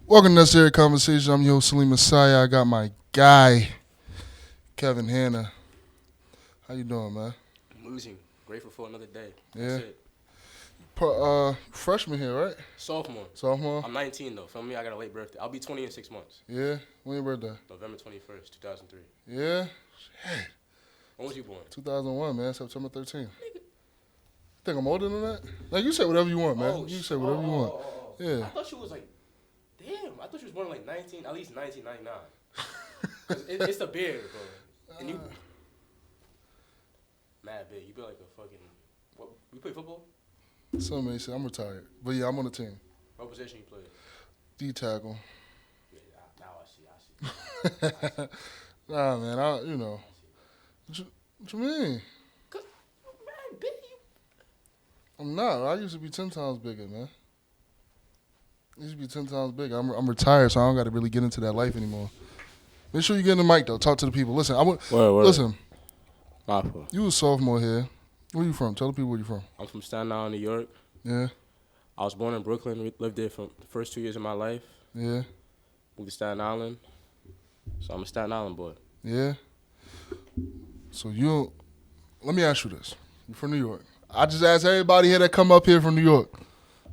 Welcome to Necessary Conversation. I'm your host, Saleem Messiah. I got my guy, Kevin Hanna. How you doing, man? I'm losing. Grateful for another day. Yeah. That's it. Freshman here, right? Sophomore. Sophomore? I'm 19 though. Feel me? I got a late birthday. I'll be 20 in 6 months. Yeah? When your birthday? November 21st, 2003. Yeah? Shit. When was you born? 2001, man. September 13th. Think I'm older than that? Like, you say whatever you want, man. You say whatever you want. Yeah. I thought you was like, damn. I thought you was born like 19, at least 1999. 'Cause it's the beard, bro. And you, mad big. You be like a fucking. What? You play football? Some may say I'm retired. But yeah, I'm on the team. What position you play? D tackle. Yeah, now I see. Nah, man. What you mean? Cause man, big. I'm not. I used to be 10 times bigger, man. I used to be 10 times bigger. I'm retired, so I don't got to really get into that life anymore. Make sure you get in the mic, though. Talk to the people. Listen, listen. You was sophomore here. Where you from? Tell the people where you from. I'm from Staten Island, New York. Yeah. I was born in Brooklyn. Lived there for the first 2 years of my life. Yeah. Moved to Staten Island. So I'm a Staten Island boy. Yeah. So let me ask you this. You're from New York. I just asked everybody here that come up here from New York.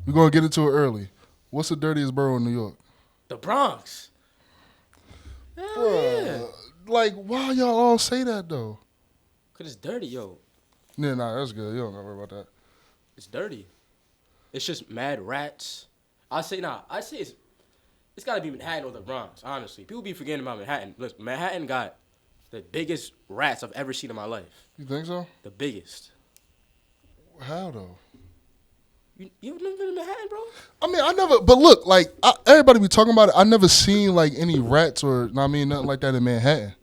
We're going to get into it early. What's the dirtiest borough in New York? The Bronx. Bruh, Yeah. like, why y'all all say that, though? Because it's dirty, yo. Yeah, nah, that's good. You don't gotta worry about that. It's dirty. It's just mad rats. I say it's got to be Manhattan or the Bronx, honestly. People be forgetting about Manhattan. Look, Manhattan got the biggest rats I've ever seen in my life. You think so? The biggest. How, though? You ever never been to Manhattan, bro? I mean, but look, like, everybody be talking about it. I never seen, like, any rats or, nothing like that in Manhattan.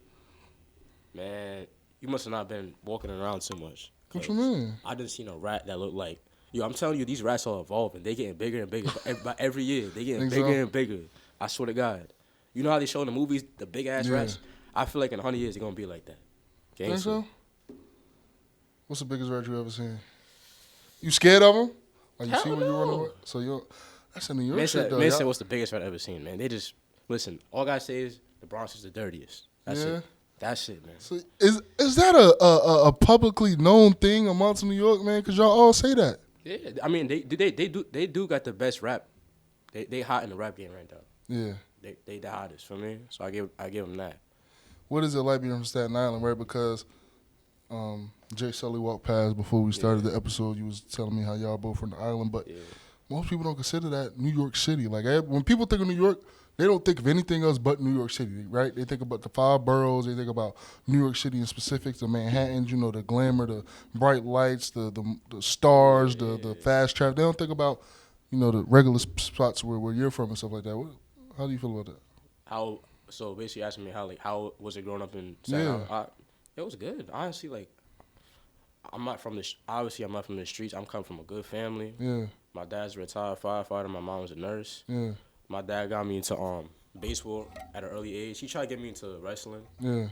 Man, you must have not been walking around too much. What you mean? I didn't see a rat that looked like, yo, I'm telling you, these rats are evolving. They getting bigger and bigger. By every year, they getting bigger and bigger. I swear to God. You know how they show in the movies, the big-ass rats? I feel like in 100 years, they're going to be like that. Think so? What's the biggest rat you ever seen? You scared of them? Like, you see when you run away? So that's in New York shit, though. Man said, what's the biggest rat I've ever seen, man? They just, listen, all I say is the Bronx is the dirtiest. That's it. That's it, man. So is that a publicly known thing amongst New York, man? Because y'all all say that. Yeah, I mean, they do got the best rap. They hot in the rap game right now. Yeah. They the hottest for me, so I give them that. What is it like being from Staten Island, right? Because Jay Sully walked past before we started the episode. You was telling me how y'all both from the island, but most people don't consider that New York City. Like, when people think of New York, they don't think of anything else but New York City, right? They think about the 5 boroughs. They think about New York City in specific, the Manhattans, the glamour, the bright lights, the stars, the fast traffic. They don't think about, the regular spots where you're from and stuff like that. How do you feel about that? So basically asking me how was it growing up in Staten Island? It was good. Honestly, like, I'm not from the streets. I'm coming from a good family. Yeah. My dad's a retired firefighter. My mom was a nurse. Yeah. My dad got me into baseball at an early age. He tried to get me into wrestling. Yeah.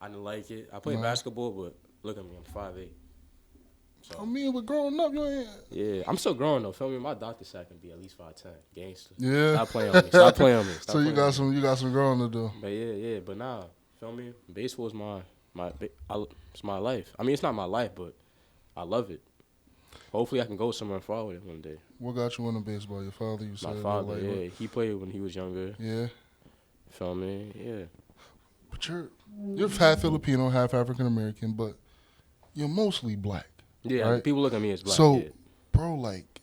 I didn't like it. I played basketball, but look at me, I'm 5'8". So, but growing up, you ain't... Yeah, I'm still growing though. Feel me? My doctor said I can be at least 5'10". Gangster. Yeah. Stop playing on me. Stop playing on me. So you got some growing to do. But yeah. But nah, feel me? Baseball is it's my life. I mean, it's not my life, but I love it. Hopefully, I can go somewhere far with it one day. What got you into baseball? Your father, you said? My father, he played when he was younger. Yeah. Feel me? Yeah. But you're half Filipino, half African American, but you're mostly black. Yeah, right? People look at me as black. So, bro, like,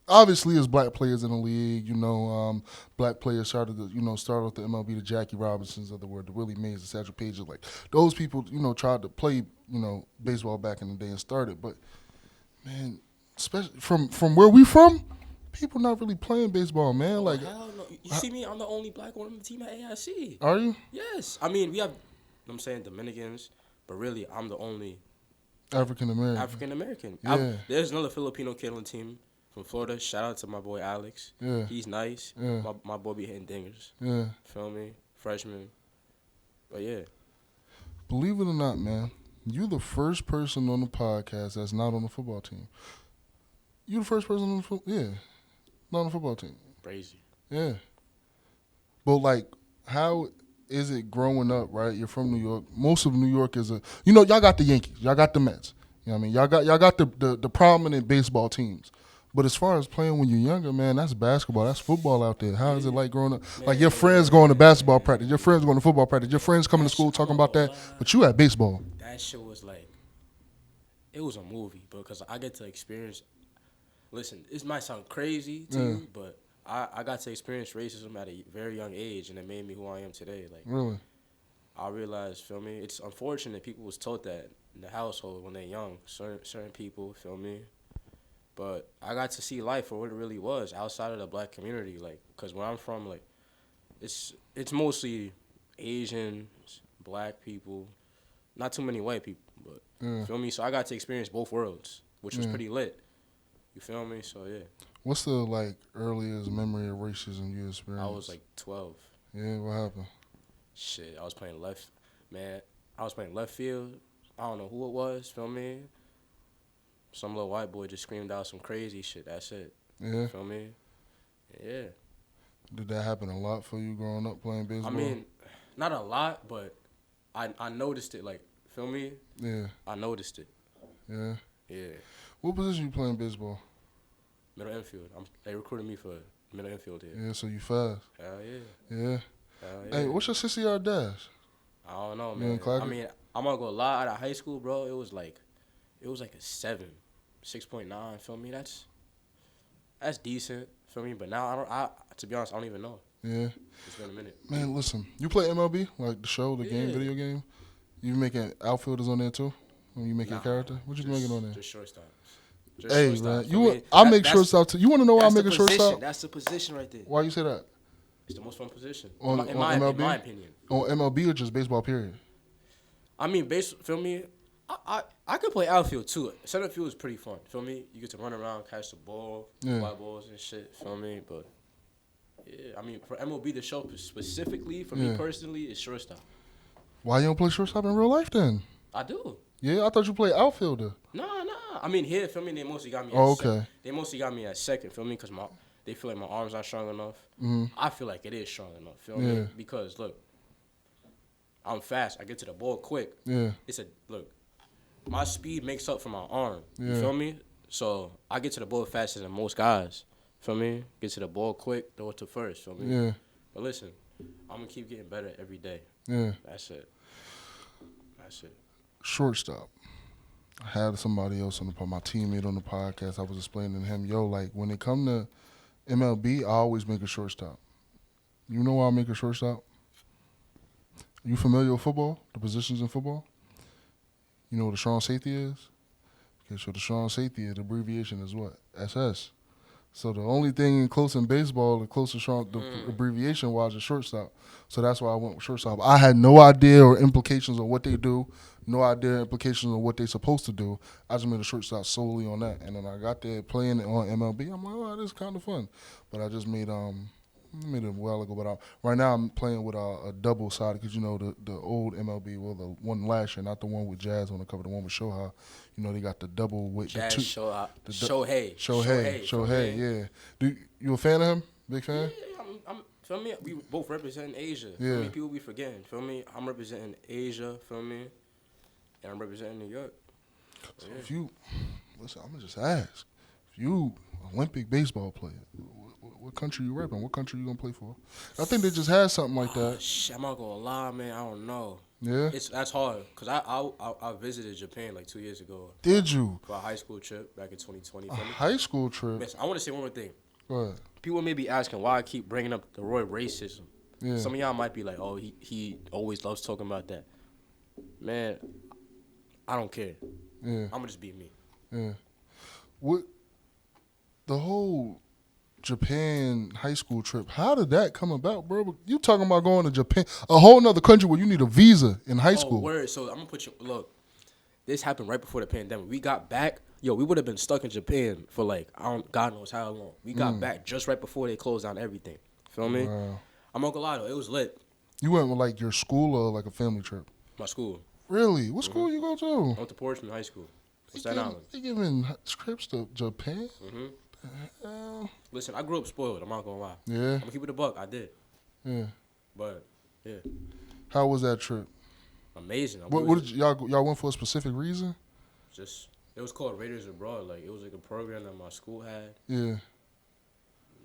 obviously, there's black players in the league. Black players started with the MLB, the Jackie Robinsons of the world, the Willie Mays, the Satchel Pages. Like, those people, tried to play, baseball back in the day and started. But, man, especially from where we from, people not really playing baseball, man. Like, hell no. You see me? I'm the only black one on the team at AIC. Are you? Yes. I mean, we have, Dominicans, but really, I'm the only African American. Yeah. There's another Filipino kid on the team from Florida. Shout out to my boy Alex. Yeah. He's nice. Yeah. My boy be hitting dingers. Yeah. Feel me? Freshman. But yeah. Believe it or not, man, you're the first person on the podcast that's not on the football team. You're the first person on the not on the football team. Crazy. Yeah. But like, how is it growing up? Right, you're from New York. Most of New York is y'all got the Yankees, y'all got the Mets. You know what I mean? Y'all got the prominent baseball teams. But as far as playing when you're younger, man, that's basketball. That's football out there. How is it like growing up? Man, like your friends going to basketball practice, your friends going to football practice, your friends coming to school talking about that, but you at baseball. That shit was like, it was a movie because I get to experience. Listen, this might sound crazy to you, but I got to experience racism at a very young age, and it made me who I am today. Like, really, I realized, feel me? It's unfortunate people was taught that in the household when they're young. Certain people, feel me? But I got to see life for what it really was outside of the black community. Like, because where I'm from, like, it's mostly Asians, black people, not too many white people, but feel me? So I got to experience both worlds, which was pretty lit. You feel me? So yeah. What's the like earliest memory of racism you experienced? I was like 12. Yeah, what happened? Shit, I was playing left field. I don't know who it was. Feel me? Some little white boy just screamed out some crazy shit. That's it. Yeah. Feel me? Yeah. Did that happen a lot for you growing up playing baseball? I mean, not a lot, but I noticed it. Like, feel me? Yeah. I noticed it. Yeah. Yeah. What position you playing baseball? Middle infield. They recruited me for middle infield here. Yeah, so you fast. Hell yeah. Yeah. Hell yeah. Hey, what's your 60-yard dash? I don't know, man. I mean, I'm not gonna lie. Out of high school, bro, it was like a 6.9. Feel me? That's decent. Feel me? But now to be honest, I don't even know. Yeah. It's been a minute. Man, listen. You play MLB, like the show, the game, video game. You making outfielders on there too? When you making a character, what you making on there? Just shortstop. Hey, man, I make shortstop too. You want to know why I make a shortstop? That's the position right there. Why you say that? It's the most fun position, on my opinion. On MLB or just baseball, period? I mean, feel me? I could play outfield too. Center field is pretty fun. Feel me? You get to run around, catch the ball, fly balls and shit. Feel me? But yeah, I mean, for MLB, the show specifically for me personally is shortstop. Why you don't play shortstop in real life then? I do. Yeah, I thought you played outfielder. Nah. I mean, here, feel me? They mostly got me. They mostly got me at second. Feel me? Because they feel like my arms not strong enough. Mm-hmm. I feel like it is strong enough. Feel me? Because look, I'm fast. I get to the ball quick. Yeah. My speed makes up for my arm. You feel me? So I get to the ball faster than most guys. Feel me? Get to the ball quick, throw it to first. Feel me? Yeah. But listen, I'm gonna keep getting better every day. Yeah. That's it. Shortstop. I had somebody else my teammate on the podcast. I was explaining to him, like when it come to MLB, I always make a shortstop. You know why I make a shortstop? You familiar with football? The positions in football? You know what a strong safety is? Okay, so the strong safety, the abbreviation is what? SS. So the only thing close in baseball, the closest abbreviation was a shortstop. So that's why I went with shortstop. I had no idea or implications on what they do, no idea implications on what they're supposed to do. I just made a shortstop solely on that. And then I got there playing it on MLB. I'm like, oh, this is kind of fun. But I just made it a while ago. But right now I'm playing with a double-sided because, the old MLB, well, the one last year, not the one with Jazz on the cover, the one with Shohei. They got the double with Jazz, Shohei, yeah. You a fan of him? Big fan? Yeah, feel me? We both representing Asia. Yeah. Feel me? People be forgetting. Feel me? I'm representing Asia. Feel me? And I'm representing New York. So if you listen, I'm gonna just ask. If you Olympic baseball player, what country you repping? What country you gonna play for? I think they just had something like that. Shit, I'm not gonna lie, man. I don't know. Yeah, that's hard because I visited Japan like 2 years ago. Did you? For a high school trip back in 2020. A high school trip. Listen, I want to say one more thing. Go ahead. People may be asking why I keep bringing up the word racism. Yeah. Some of y'all might be like, oh, he always loves talking about that. Man, I don't care. Yeah. I'm gonna just be me. Yeah. What the whole Japan high school trip, how did that come about, bro? You talking about going to Japan, a whole nother country where you need a visa in high school. Word. So I'm gonna put you, look, this happened right before the pandemic. We got back, we would have been stuck in Japan for like, God knows how long. We got back just right before they closed down everything. Feel me? Wow. I'm not gonna lie though, it was lit. You went with like your school or like a family trip? My school. Really? What school you go to? I went to Portsmouth High School. Staten Island. They giving trips to Japan? Listen, I grew up spoiled. I'm not gonna lie. Yeah. I'm gonna keep it a buck. I did. Yeah. But yeah. How was that trip? Amazing. What did y'all went for a specific reason? Just it was called Raiders Abroad. Like it was like a program that my school had. Yeah.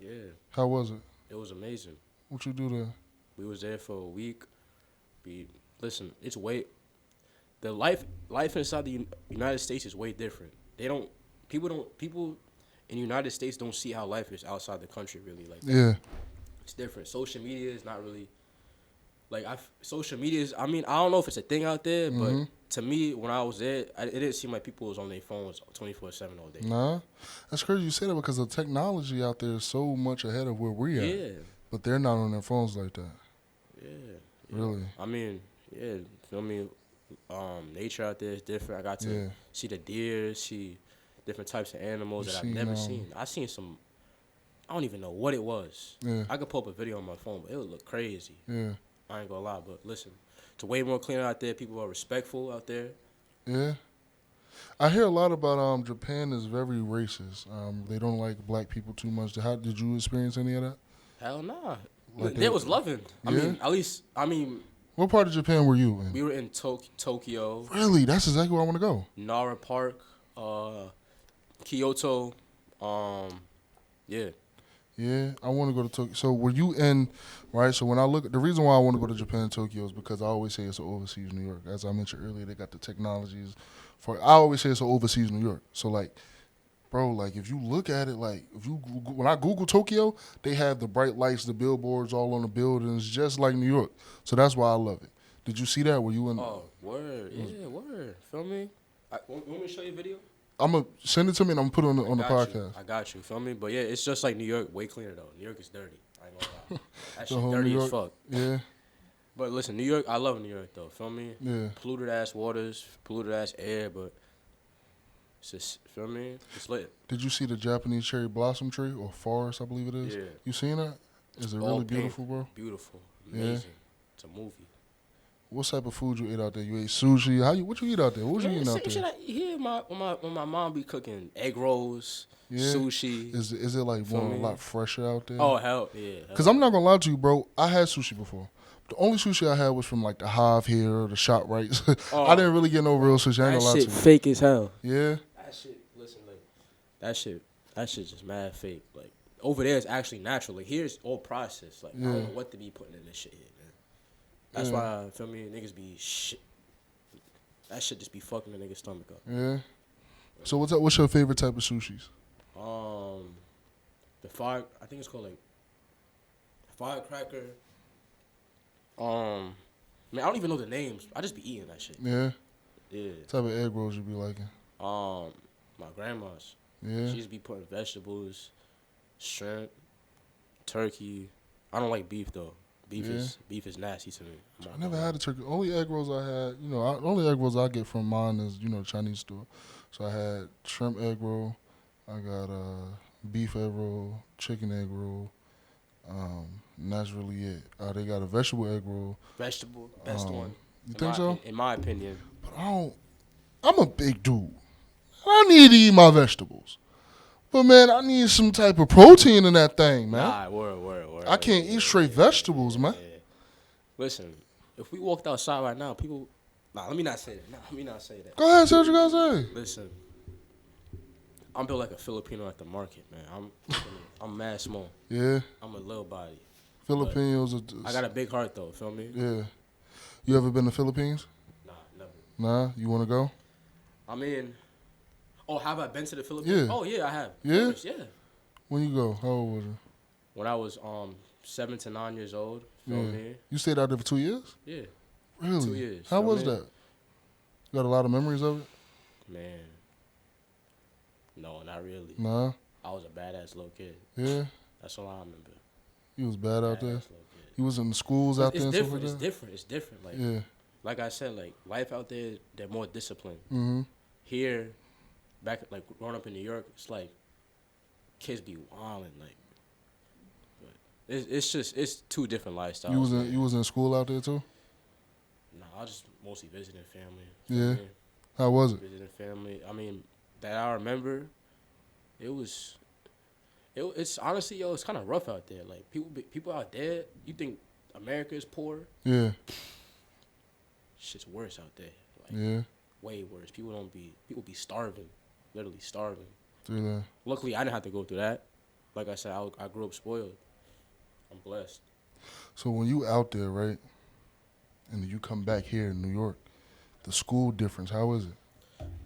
Yeah. How was it? It was amazing. What you do there? We was there for a week. Listen, it's way the life inside the United States is way different. People in the United States don't see how life is outside the country really like that. Yeah. It's different. Social media is not really like social media is. I mean, I don't know if it's a thing out there, but to me, when I was there, it didn't seem like people was on their phones 24/7 all day. Nah, that's crazy you say that because the technology out there is so much ahead of where we are. Yeah. But they're not on their phones like that. Yeah. Really? I mean, yeah. Feel me? Nature out there is different. I got to see the deer, see different types of animals that I've never seen. I seen some. I don't even know what it was. Yeah. I could pull up a video on my phone, but it would look crazy. Yeah. I ain't gonna lie, but listen, it's way more cleaner out there. People are respectful out there. Yeah. I hear a lot about Japan is very racist. They don't like black people too much. How did you experience any of that? Hell nah. Like they was loving. I mean, at least, what part of Japan were you in? We were in Tokyo. Really? That's exactly where I want to go. Nara Park, Kyoto, yeah. Yeah, I want to go to Tokyo. So were you in, right? So when I look, the reason why I want to go to Japan and Tokyo is because I always say it's an overseas New York. As I mentioned earlier, they got the technologies I always say it's an overseas New York. So like, bro, like if you look at it, like when I Google Tokyo, they have the bright lights, the billboards all on the buildings, just like New York. So that's why I love it. Did you see that? Were you in? Oh, word. Yeah, word. Feel me? Want me to show you a video? I'm going to send it to me and I'm going to put it on the podcast. I got you. Feel me? But yeah, it's just like New York, way cleaner though. New York is dirty. I ain't gonna lie. That shit dirty as fuck. Yeah. But listen, New York, I love New York though. Feel me? Yeah. Polluted ass waters, polluted ass air, but it's just, feel me? It's lit. Did you see the Japanese cherry blossom tree or forest, I believe it is? Yeah. You seen that? Is it really beautiful, bro? Beautiful. Amazing. Yeah. It's a movie. What type of food you ate out there? You ate sushi? What you eat out there? What you eating out there? When my mom be cooking egg rolls, sushi. Is it like more a lot fresher out there? Oh hell yeah. Because I'm not gonna lie to you, bro. I had sushi before. The only sushi I had was from like the Hive here or the ShopRite. I didn't really get no real sushi. I ain't gonna lie to you. That shit fake as hell. Yeah. That shit. Listen, like that shit just mad fake. Like over there, it's actually natural. Like here's all processed. Like I don't know what to be putting in this shit here. That's why, feel me, niggas be shit. That shit just be fucking the nigga's stomach up. Yeah. So what's your favorite type of sushis? The fire, I think it's called like firecracker. Man, I don't even know the names. I just be eating that shit. Yeah. Yeah. What type of egg rolls you be liking? My grandma's. Yeah. She just be putting vegetables, shrimp, turkey. I don't like beef though. Beef is nasty to me. I never had a turkey. Only egg rolls I had, only egg rolls I get from mine is, the Chinese store. So I had shrimp egg roll. I got beef egg roll, chicken egg roll. And that's really it. They got a vegetable egg roll. Vegetable, best one. You think so? In my opinion. But I'm a big dude. I need to eat my vegetables. But, man, I need some type of protein in that thing, man. Nah, word. I can't eat straight vegetables, man. Yeah. Listen, if we walked outside right now, people... let me not say that. Go ahead, say what you gotta say. Listen, I'm built like a Filipino at the market, man. I'm mad small. Yeah. I'm a little body. Filipinos I got a big heart, though. Feel me? Yeah. You ever been to Philippines? Nah, never. Nah? You want to go? I mean... Oh, have I been to the Philippines? Yeah. Oh, yeah, I have. Yeah? Course, yeah. When you go? How old was you? When I was 7 to 9 years old. Feel me? You stayed out there for 2 years? Yeah. Really? 2 years. How was that? You got a lot of memories of it? Man. No, not really. Nah? I was a badass little kid. Yeah? That's all I remember. You was bad out there? You was in the schools out there and stuff like that? It's different. Like, like I said, like, life out there, they're more disciplined. Mm-hmm. Here, back, like, growing up in New York, it's like, kids be wilding, like, it's two different lifestyles. You was in school out there too? Nah, I was just mostly visiting family. Yeah. How was it? Visiting family. I mean, that I remember, it's honestly, it's kind of rough out there. Like people out there, you think America is poor. Yeah. Shit's worse out there. Like, Yeah. way worse. People be starving, literally starving. Through that. Luckily, I didn't have to go through that. Like I said, I grew up spoiled. I'm blessed. So when you out there, right, and then you come back here in New York, the school difference, how is it?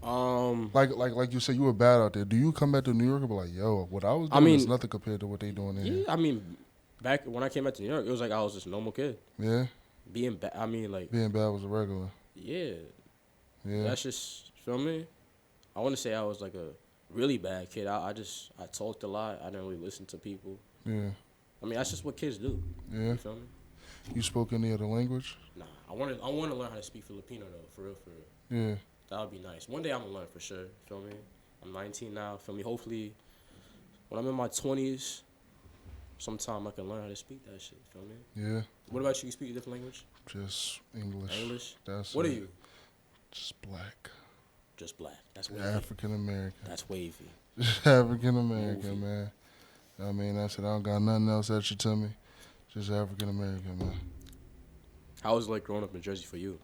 Like you said, you were bad out there. Do you come back to New York and be like, yo, what I was doing is nothing compared to what they doing there? Yeah, I mean, back when I came back to New York, it was like I was just a normal kid. Yeah. Being bad, I mean, like being bad was a regular. Yeah. Yeah. That's just, feel me? I want to say I was like a really bad kid. I talked a lot. I didn't really listen to people. Yeah. I mean, that's just what kids do. Yeah. You feel me? You spoke any other language? Nah, I want to learn how to speak Filipino though, for real. Yeah. That would be nice. One day I'm gonna learn for sure. Feel me? I'm 19 now. Feel me? Hopefully, when I'm in my 20s, sometime I can learn how to speak that shit. Feel me? Yeah. What about you? You speak a different language? Just English. English. That's what it. are you? Just black. Just black. That's wavy. African American. That's wavy. African American, man. I mean, that's it. I don't got nothing else that you tell me. Just African American, man. How was it like growing up in Jersey for you?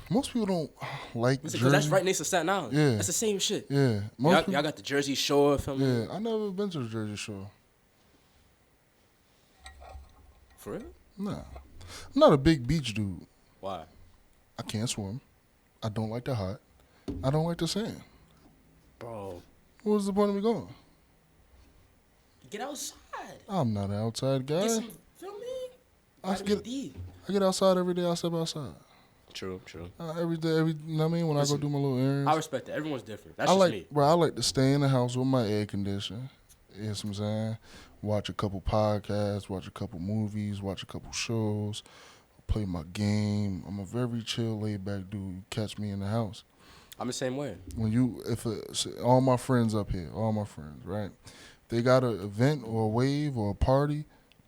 Most people don't like Jersey. Because that's right next to Staten Island. Yeah. That's the same shit. Yeah. Y'all got the Jersey Shore. Feel me? Yeah. I never been to the Jersey Shore. For real? Nah. I'm not a big beach dude. Why? I can't swim. I don't like the hot. I don't like the sand. Bro. What was the point of me going? Get outside. I'm not an outside guy. Get some, feel me? I get outside every day. I step outside. True. Every day, you know what I mean? When I go do my little errands. I respect that. Everyone's different. That's just me. Bro, I like to stay in the house with my air conditioner. You know what I'm saying? Watch a couple podcasts, watch a couple movies, watch a couple shows, play my game. I'm a very chill, laid back dude. You catch me in the house. I'm the same way. All my friends up here, right? They got an event or a wave or a party.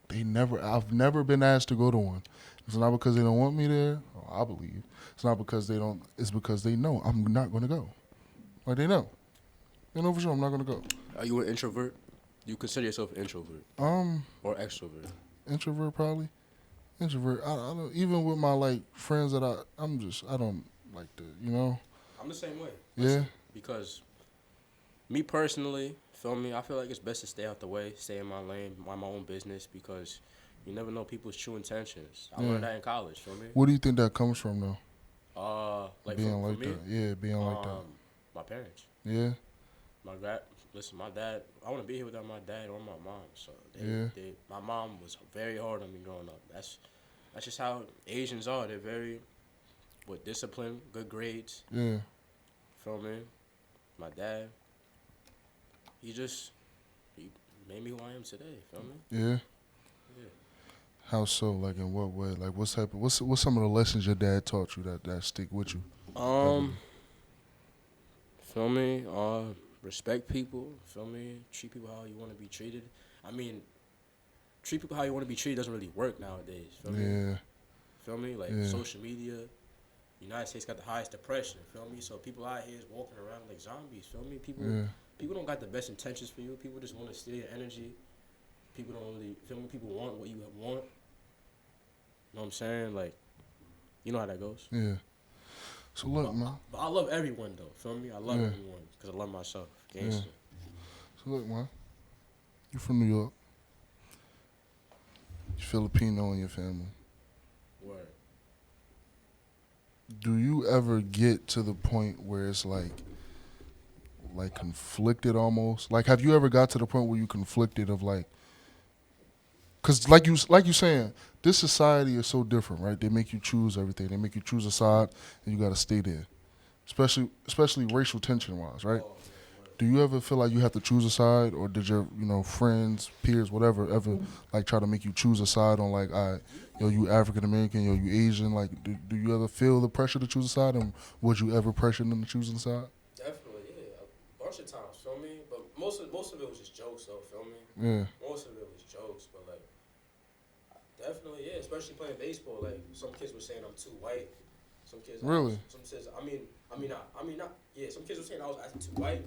I've never been asked to go to one. It's not because they don't want me there, I believe. It's not because they don't, it's because they know I'm not going to go. Like, they know. They know for sure I'm not going to go. Are you an introvert? You consider yourself an introvert? Or extrovert? Introvert, probably. Introvert. I don't, even with my, like, friends that I don't like to, you know? I'm the same way. Yeah? Because me personally, feel me, I feel like it's best to stay out the way, stay in my lane, mind my own business, because you never know people's true intentions. I learned that in college, feel me? What do you think that comes from, though? Like being for like me, that. Yeah, being like that. My parents. Yeah? My dad, I wouldn't be here without my dad or my mom. So my mom was very hard on me growing up. That's just how Asians are. They're very with discipline, good grades. Yeah. Feel me? My dad, he made me who I am today. Feel me? Yeah. Yeah. How so? Like, in what way? Like, what's some of the lessons your dad taught you that stick with you? Feel me? Respect people. Feel me? Treat people how you want to be treated. I mean, treat people how you want to be treated doesn't really work nowadays. Feel me? Yeah. Feel me? Like, social media, United States got the highest depression. Feel me? So people out here is walking around like zombies. Feel me? People don't got the best intentions for you. People just want to steal your energy. People don't really, feel me? People want what you want. You know what I'm saying? Like, you know how that goes. Yeah. So look, man. But I love everyone, though. Feel me? I love everyone because I love myself. Gangster. Yeah. So look, man. You from New York. You Filipino in your family. Word. Do you ever get to the point where it's like conflicted almost? Like, have you ever got to the point where you conflicted of like, because like you saying, this society is so different, right? They make you choose everything. They make you choose a side, and you got to stay there. Especially racial tension wise, right? Do you ever feel like you have to choose a side, or did your friends, peers, whatever, ever like try to make you choose a side on like, all right, yo, you African American, yo, you Asian? Like, do you ever feel the pressure to choose a side, and was you ever pressured into choosing a side? Definitely, yeah, a bunch of times, feel me. But most of it was just jokes, though, feel me. Yeah. Most of it was jokes, but like, definitely, yeah. Especially playing baseball, like some kids were saying I'm too white. Some kids, really. Some kids, not. Yeah, some kids were saying I was acting too white.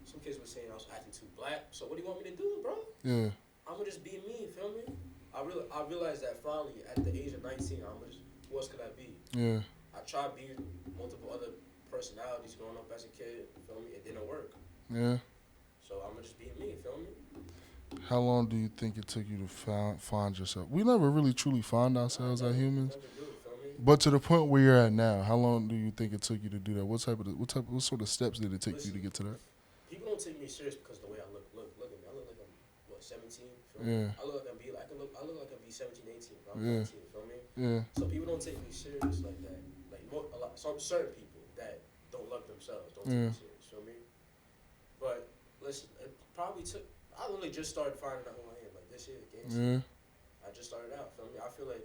Some kids were saying I was acting too black. So what do you want me to do, bro? Yeah. I'm gonna just be me, feel me? I realized that finally at the age of 19, who else could I be? Yeah. I tried being multiple other personalities growing up as a kid. Feel me? It didn't work. Yeah. So I'm just being me. Feel me? How long do you think it took you to find yourself? We never really truly find ourselves as humans. Never do, feel me? But to the point where you're at now, how long do you think it took you to do that? What sort of steps did it take you to get to that? People don't take me serious because the way I look. Look at me. I look like I'm 17. Feel me? Yeah. I look like I look like I'm 17, 18. But I'm Yeah. 19. Feel me? Yeah. So people don't take me serious like that. Like some certain people that don't love themselves don't take me serious. Feel me? But listen, it probably took. I literally just started finding out who I am like this year. Yeah. I just started out. Feel me? I feel like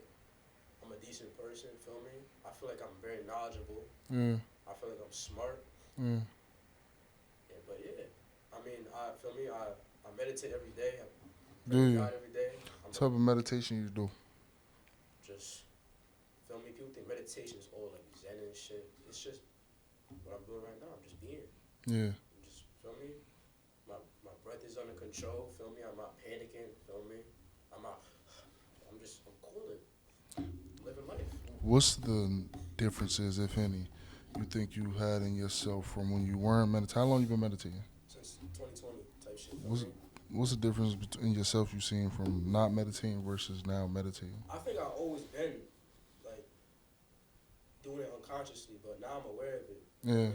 I'm a decent person. Feel me? I feel like I'm very knowledgeable. Yeah. I feel like I'm smart. Yeah. Yeah, but yeah, I mean, I feel me. I meditate every day. I Do pray to you? God every day. What type of meditation you do? Just feel me. People think meditation is all like Zen and shit. It's just what I'm doing right now. I'm just being. Yeah. I'm just feel me. My breath is under control. Feel me. I'm not panicking. Feel me. I'm cooling, living life. What's the differences, if any, you think you had in yourself from when you weren't meditating? How long you been meditating? Since 2020 type shit. What's the difference between yourself you seen from not meditating versus now meditating? I think I've always been like doing it unconsciously, but now I'm aware of it. Yeah.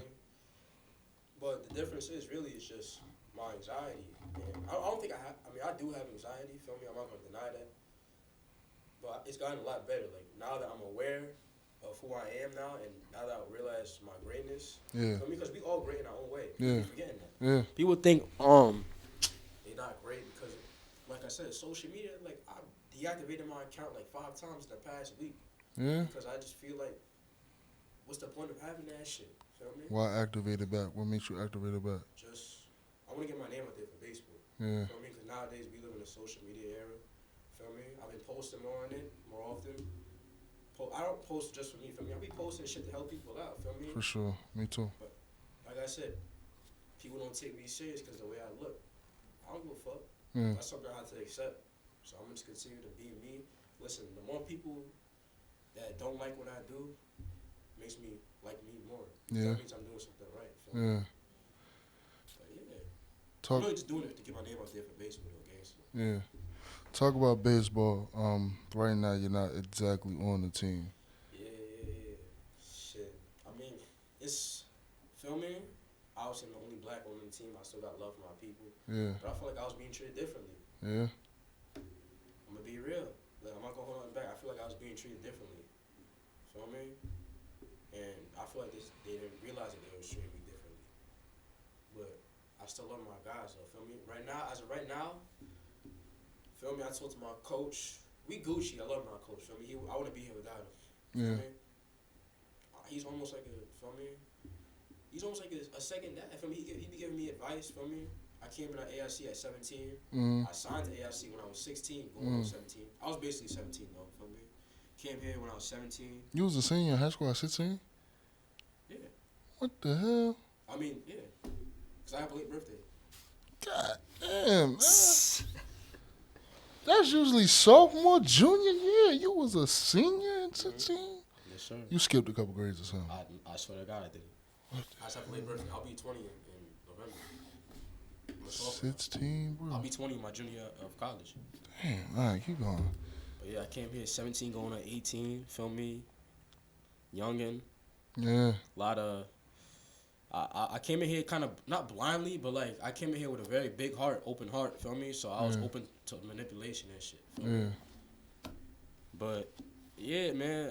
But the difference is really it's just my anxiety. And I don't think I do have anxiety. Feel me? I'm not gonna deny that. But it's gotten a lot better. Like now that I'm aware of who I am now, and now that I realize my greatness. Yeah. Feel me? Because we all great in our own way. Yeah. We're forgetting that. Yeah. People think they're not great because, like I said, social media. Like I deactivated my account like 5 times in the past week. Yeah. Because I just feel like, what's the point of having that shit? Feel me? Why activate it back? What makes you activate it back? Just, I want to get my name out there for baseball. Yeah. Feel me? Because nowadays we live in a social media era. Feel me? I've been posting more on it more often. I don't post just for me. Feel me? I be posting shit to help people out. Feel me? For sure. Me too. But like I said, people don't take me serious because the way I look. I don't give a fuck. Yeah. That's something I have to accept. So I'm gonna just continue to be me. Listen, the more people that don't like what I do, makes me like me more. Yeah. That means I'm doing something right. Feel me? Yeah. But yeah. Talk. I'm really just doing it to get my name out there for baseball, though, gangster. Yeah. Talk about baseball. Right now you're not exactly on the team. Yeah. Shit. I mean, it's filming. Obviously, I'm the only black on the team. I still got love for my people. Yeah. But I feel like I was being treated differently. Yeah. I'm gonna be real. Like, I'm not gonna hold on back. I feel like I was being treated differently. Feel me? And I feel like they didn't realize that they were treating me differently. But I still love my guys, though. Feel me? Right now, feel me? I told to my coach, we Gucci. I love my coach. Feel me? I wouldn't be here without him. Yeah. Feel me? He's almost like feel me? He's almost like a second dad. Feel me? He be giving me advice. Feel me? I came in at AIC at 17. Mm-hmm. I signed to AIC when I was 16, going on 17. I was basically 17 though. Feel me? Came here when I was 17. You was a senior in high school at 16? Yeah. What the hell? I mean, yeah. Because I have a late birthday. God damn, man. That's usually sophomore, junior year. You was a senior at 16? Yes, sir. You skipped a couple grades or something. I swear to God I did. I just have a late birthday. I'll be 20 in November. 16, bro. I'll be 20 in my junior year of college. Damn, all right, keep going. But yeah, I came here 17 going on 18. Feel me? Youngin'. Yeah. A lot of... I came in here kind of, not blindly, but like, I came in here with a very big heart, open heart, feel me? So I was open to manipulation and shit, feel me? But, yeah, man,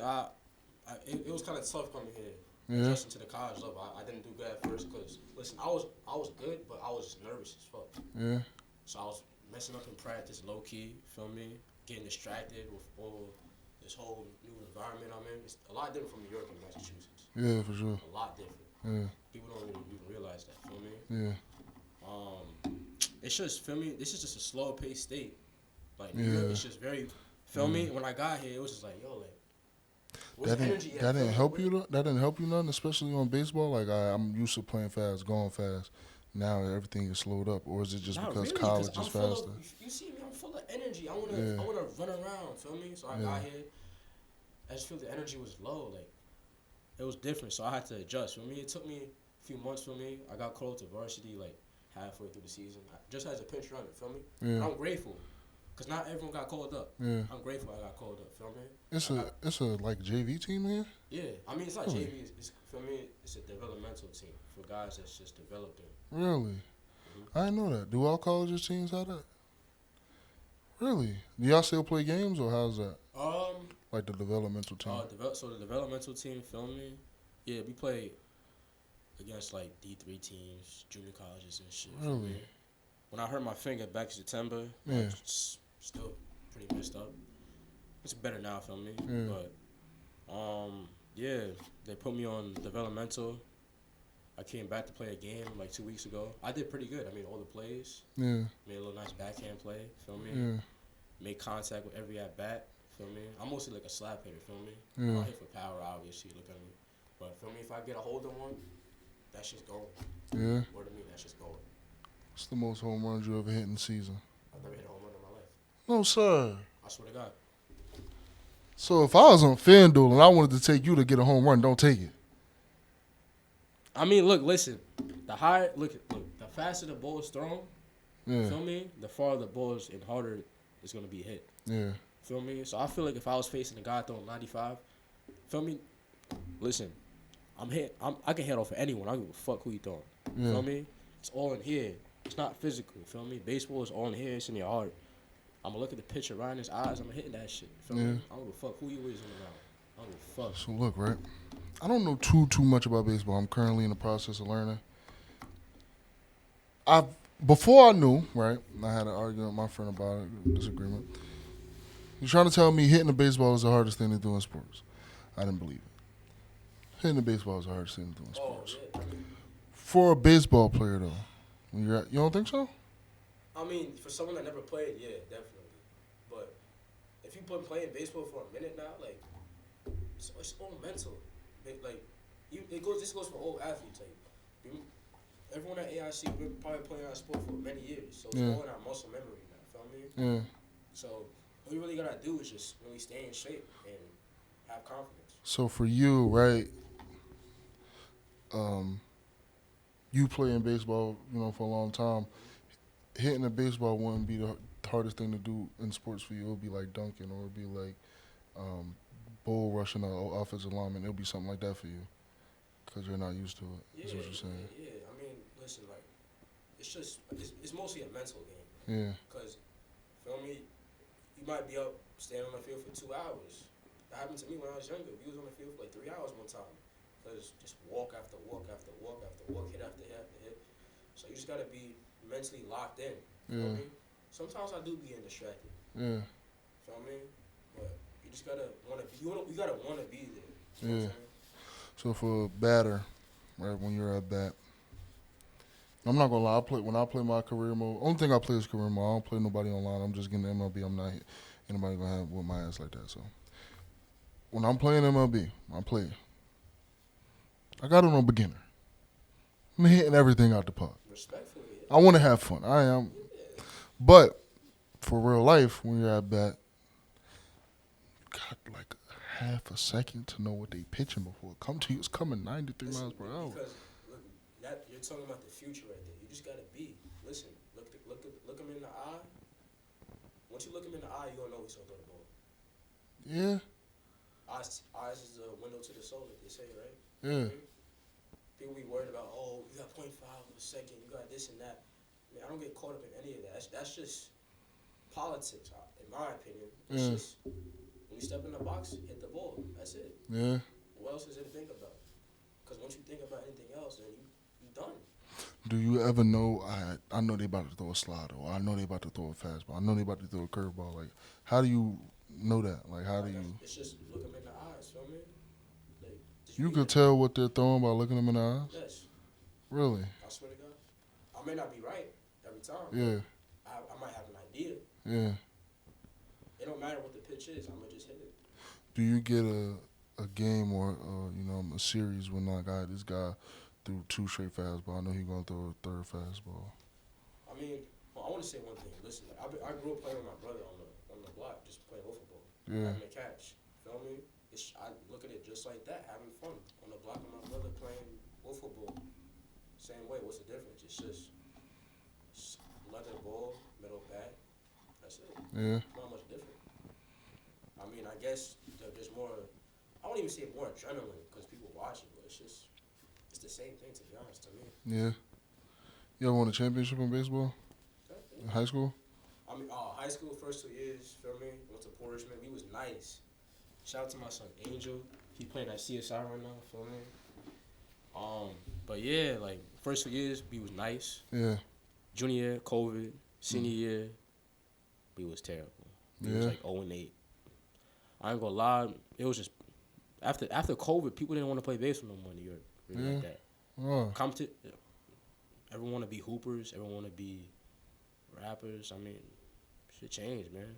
it was kind of tough coming here. Adjusting to the college level. I didn't do good at first because, listen, I was good, but I was nervous as fuck. Yeah. So I was messing up in practice, low-key, feel me? Getting distracted with all this whole new environment I'm in. It's a lot different from New York and Massachusetts. Yeah, for sure. A lot different. Yeah. People don't even realize that, feel me? Yeah. It's just, feel me? This is just a slow-paced state. Like, Yeah. it's just very, feel me? When I got here, it was just like, yo, like, where's That the energy at? didn't help you. That didn't help you none, especially on baseball. Like I'm used to playing fast, going fast. Now everything is slowed up, or is it just Not because really, college 'cause is I'm full faster? you see me, I'm full the energy. I wanna run around. Feel me? So I got here. I just feel the energy was low. Like it was different. So I had to adjust. Feel me? It took me a few months. Feel me? I got called to varsity like halfway through the season, just as a pinch runner. Feel me? Yeah. But I'm grateful. Cause not everyone got called up. Yeah. I'm grateful I got called up. Feel me? It's a like JV team here. Yeah, I mean it's not JV. It's for me. It's a developmental team for guys that's just developing. Really, I didn't know that. Do all colleges teams have that? Really? Do y'all still play games or how's that? Like the developmental team. So the developmental team, feel me? Yeah, we play against like D3 teams, junior colleges and shit. Really? When I hurt my finger back in September, yeah, still pretty messed up. It's better now, feel me? Yeah. But yeah, they put me on developmental. I came back to play a game like 2 weeks ago. I did pretty good. I made all the plays. Yeah. Made a little nice backhand play, feel me? Yeah. Made contact with every at bat, feel me? I'm mostly like a slap hitter, feel me? Yeah. I don't hit for power, obviously, look at me. But feel me, if I get a hold of one, that shit's going. Yeah. Word to me, that shit's going. What's the most home runs you ever hit in the season? I've never hit a home run in my life. No, sir. I swear to God. So if I was on FanDuel and I wanted to take you to get a home run, don't take it. I mean, look, listen. The faster the ball is thrown, Yeah. feel me? The farther the ball is and harder it's gonna be hit. Yeah. Feel me? So I feel like if I was facing a guy throwing 95, feel me? Listen, I can hit off of anyone. I don't give a fuck who you throwing. Yeah. Feel me? It's all in here. It's not physical. Feel me? Baseball is all in here. It's in your heart. I'm gonna look at the pitcher right in his eyes. I'm hitting that shit. Feel me? I don't give a fuck who you is on the mound. I don't give a fuck. So look, right? I don't know too much about baseball. I'm currently in the process of learning. Before I knew, right, I had an argument with my friend about it, a disagreement. He's trying to tell me hitting the baseball is the hardest thing to do in sports. I didn't believe it. Hitting the baseball is the hardest thing to do in sports. Yeah. For a baseball player, though, you don't think so? I mean, for someone that never played, yeah, definitely. But if you've been playing baseball for a minute now, like, it's all mental. This goes for all athletes. Like, everyone at AIC, we've been probably playing our sport for many years. So it's all in our muscle memory now, feel me? Yeah. So all you really gotta do is just really stay in shape and have confidence. So for you, right, you playing baseball, for a long time, hitting a baseball wouldn't be the hardest thing to do in sports for you. It would be like dunking, or it would be like bull rushing an offensive lineman. It would be something like that for you because you're not used to it. Yeah, Is what you're saying. Yeah. I mean, listen, like, it's mostly a mental game. Yeah. Because, feel me, you might be up standing on the field for 2 hours. That happened to me when I was younger. We was on the field for like 3 hours one time. Because just walk after walk after walk after walk, hit after hit after hit. So you just got to be mentally locked in. Feel me? Sometimes I do be distracted. Yeah. Feel me? But you just got to want to be, you got to want to be there. You know what I'm saying? So for a batter, right, when you're at bat, I'm not gonna lie. When I play my career mode. Only thing I play is career mode. I don't play nobody online. I'm just getting MLB. I'm not anybody gonna have with my ass like that. So when I'm playing MLB, I got it on beginner. I'm hitting everything out the park. Respectfully. I want to have fun. I am. Yeah. But for real life, when you're at bat, you got like half a second to know what they pitching before it come to you. It's coming 93 miles per hour. Because look, you're talking about the future right there. You just gotta be. Listen, look him in the eye. Once you look him in the eye, you gonna know he's gonna throw the ball. Yeah. Eyes is a window to the soul, like they say, right? Yeah. People be worried about, you got 0.5 of a second, you got this and that. I mean, I don't get caught up in any of that. That's just politics, in my opinion. It's just when you step in the box, hit the ball. That's it. Yeah. What else is there to think about? Because once you think about anything else, then you done. Do you ever know, I know they about to throw a slider, or I know they about to throw a fastball, I know they about to throw a curveball. Like, how do you know that? Like, how do you? It's just look them in the eyes, feel me? Like, You could tell what they're throwing by looking them in the eyes? Yes. Really? I swear to God. I may not be right every time. Yeah. I might have an idea. Yeah. It don't matter what the pitch is. I'm going to just hit it. Do you get a game or, a series when this guy threw 2 straight fastballs? I know he's going to throw a third fastball. I mean, I want to say one thing. listen, I grew up playing with my brother on the block, just playing football, Yeah. having a catch. Feel me? I look at it just like that, having fun on the block with my brother playing football. Same way. What's the difference? It's just leather ball, metal bat. That's it. Yeah. Not much different. I mean, I guess there's more. I won't even say more adrenaline because people watching, but it's the same thing, to be honest, to me. Yeah. You ever won a championship in baseball? In high school? I mean, high school, first 2 years, feel me? Went to Portishman. We was nice. Shout out to my son, Angel. He playing at CSI right now, feel me? But yeah, like, first 2 years, we was nice. Yeah. Junior year, COVID. Senior year, we was terrible. We was like 0-8. I ain't gonna lie, it was just, after COVID, people didn't want to play baseball no more in New York. Really like that. Oh. Everyone want to be hoopers. Everyone want to be rappers. I mean, shit changed, man.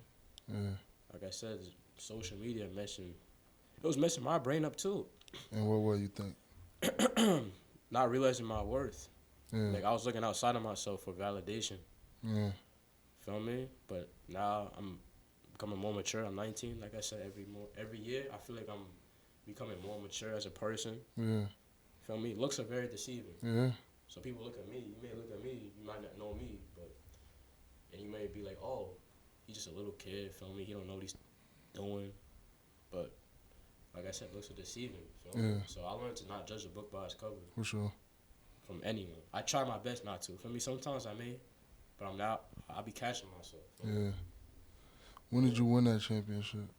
Yeah. Like I said, social media it was messing my brain up too. In what way you think? Not realizing my worth. Yeah. Like I was looking outside of myself for validation. Yeah. Feel me? But now I'm becoming more mature. I'm 19. Like I said, every year I feel like I'm becoming more mature as a person. Yeah. Feel me? Looks are very deceiving. Yeah. So people look at me. You may look at me. You might not know me, and you may be like, "Oh, he's just a little kid." Feel me? He don't know what he's doing. But like I said, looks are deceiving. Feel me? So I learned to not judge a book by its cover. For sure. From anyone, I try my best not to. For me, sometimes I may, but I'm not. I'll be catching myself. Yeah. When did you win that championship?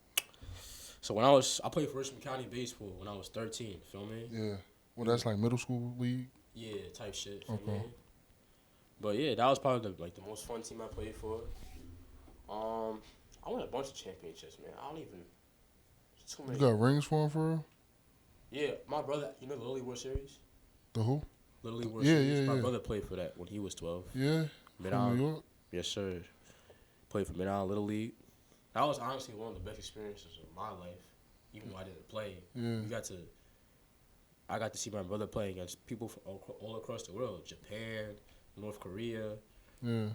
So I played for Richmond County baseball when I was 13. Feel me? Yeah. Well, that's like middle school league. Yeah, type shit. Feel Okay. me? But yeah, that was probably the most fun team I played for. I won a bunch of championships, man. I don't even. Too many. You got rings for him, for real? Yeah, my brother. You know the Little League World Series? The who? Little League World Series. Yeah. My brother played for that when he was 12. Yeah. From New York. Yes, sir. Played for Mid-Island Little League. That was honestly one of the best experiences of my life, even though I didn't play. Yeah. I got to see my brother play against people from all across the world, Japan, North Korea. Yeah.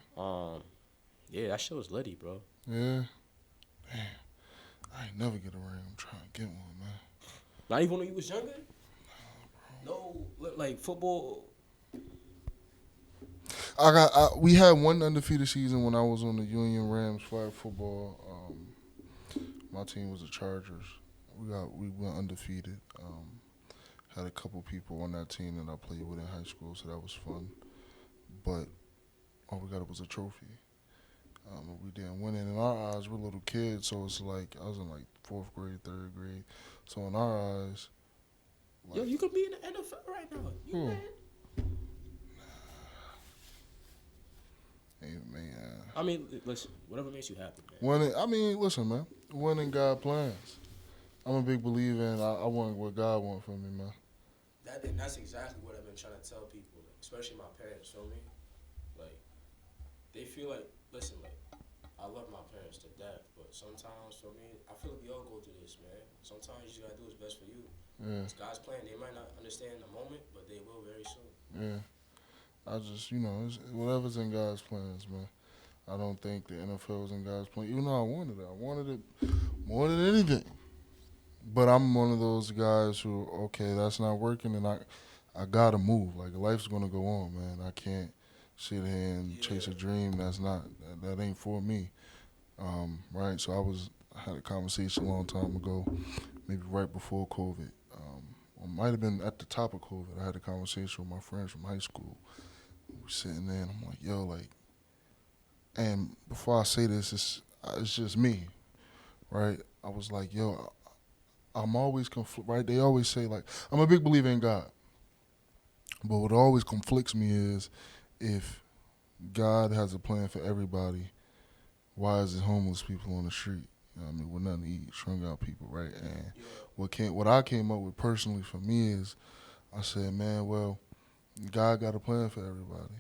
Yeah, that shit was litty, bro. Yeah. Damn. I ain't never get a ring. I'm trying to get one, man. Not even when you was younger? No, like football. We had one undefeated season when I was on the Union Rams flag football. My team was the Chargers. We went undefeated. Had a couple people on that team that I played with in high school, so that was fun. But all we got was a trophy. We didn't win it. In our eyes, we're little kids, so it's like I was in like 4th grade, 3rd grade. So in our eyes, like, yo, you could be in the NFL right now. You man. Hey, man. I mean, listen, whatever makes you happy, man. Listen, man. Winning God plans. I'm a big believer in I want what God wants from me, man. That's exactly what I've been trying to tell people, like, especially my parents, feel me? Like, they feel like, listen, like, I love my parents to death, but sometimes, for me, I feel like we all go through this, man. Sometimes you just gotta do what's best for you. Yeah. It's God's plan. They might not understand in the moment, but they will very soon. Yeah. I just, it's whatever's in God's plans, man. I don't think the NFL is in God's plan. Even though I wanted it. I wanted it more than anything. But I'm one of those guys who, okay, that's not working, and I got to move. Like, life's going to go on, man. I can't sit here and chase a dream that ain't for me. Right? So I had a conversation a long time ago, maybe right before COVID. It might have been at the top of COVID. I had a conversation with my friends from high school. We were sitting there, and I'm like, yo, like, and before I say this, it's just me, right? I was like, yo, I'm always right? They always say, like, I'm a big believer in God. But what always conflicts me is if God has a plan for everybody, why is it homeless people on the street? You know what I mean? With nothing to eat, strung out people, right? And what I came up with personally for me is I said, man, well, God got a plan for everybody.